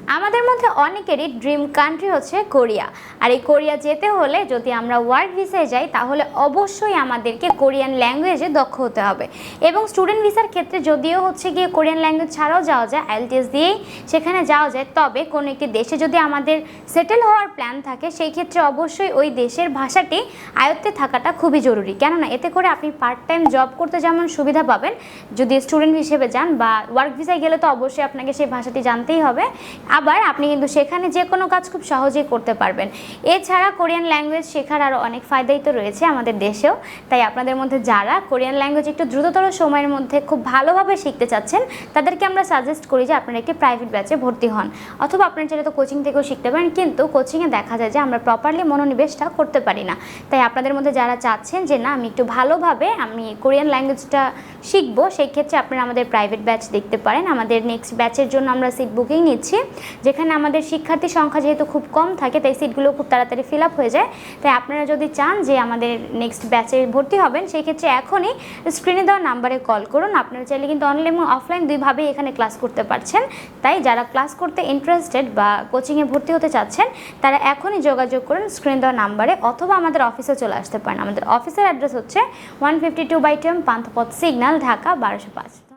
আমাদের মধ্যে অনেকেরই ড্রিম কান্ট্রি হচ্ছে কোরিয়া। আর এই কোরিয়া যেতে হলে যদি আমরা ওয়ার্ক ভিসায় যাই তাহলে অবশ্যই আমাদেরকে কোরিয়ান ল্যাঙ্গুয়েজে দক্ষ হতে হবে। এবং স্টুডেন্ট ভিসার ক্ষেত্রে যদিও হচ্ছে গিয়ে কোরিয়ান ল্যাঙ্গুয়েজ ছাড়াও যাওয়া যায়, আইএলটিএস দিয়েই সেখানে যাওয়া যায়, তবে কোনো একটি দেশে যদি আমাদের সেটেল হওয়ার প্ল্যান থাকে সেই ক্ষেত্রে অবশ্যই ওই দেশের ভাষাটি আয়ত্তে থাকাটা খুবই জরুরি। কেননা এতে করে আপনি পার্ট টাইম জব করতে যেমন সুবিধা পাবেন যদি স্টুডেন্ট হিসেবে যান, বা ওয়ার্ক ভিসায় গেলে তো অবশ্যই আপনাকে সেই ভাষাটি জানতেই হবে। আবার আপনি কিন্তু সেখানে যে কোনো কাজ খুব সহজেই করতে পারবেন। এছাড়া কোরিয়ান ল্যাঙ্গুয়েজ শেখার আরও অনেক ফায়দাই তো রয়েছে আমাদের দেশেও। তাই আপনাদের মধ্যে যারা কোরিয়ান ল্যাঙ্গুয়েজ একটু দ্রুততর সময়ের মধ্যে খুব ভালোভাবে শিখতে চাচ্ছেন তাদেরকে আমরা সাজেস্ট করি যে আপনারা একটি প্রাইভেট ব্যাচে ভর্তি হন, অথবা আপনারা চাইলে তো কোচিং থেকেও শিখতে পারেন, কিন্তু কোচিংয়ে দেখা যায় যে আমরা প্রপারলি মনোনিবেশটা করতে পারি না। তাই আপনাদের মধ্যে যারা চাচ্ছেন যে না আমি একটু ভালোভাবে আমি কোরিয়ান ল্যাঙ্গুয়েজটা শিখবো, সেই ক্ষেত্রে আপনারা আমাদের প্রাইভেট ব্যাচ দেখতে পারেন। আমাদের নেক্সট ব্যাচের জন্য আমরা সিট বুকিং নিচ্ছি, যেখানে আমাদের শিক্ষার্থীর সংখ্যা যেহেতু খুব কম থাকে তাই সিটগুলো খুব তাড়াতাড়ি ফিল আপ হয়ে যায়। তাই আপনারা যদি চান যে আমাদের নেক্সট ব্যাচে ভর্তি হবেন সেই ক্ষেত্রে এখনই স্ক্রিনে দেওয়া নাম্বারে কল করুন। আপনারা চাইলে কিন্তু অনলাইন এবং অফলাইন দুইভাবেই এখানে ক্লাস করতে পারছেন। তাই যারা ক্লাস করতে ইন্টারেস্টেড বা কোচিংয়ে ভর্তি হতে চাচ্ছেন তারা এখনই যোগাযোগ করুন স্ক্রিনে দেওয়া নাম্বারে, অথবা আমাদের অফিসে চলে আসতে পারেন। আমাদের অফিসের অ্যাড্রেস হচ্ছে 152/10 পান্থপথ সিগন্যাল, ঢাকা 1205।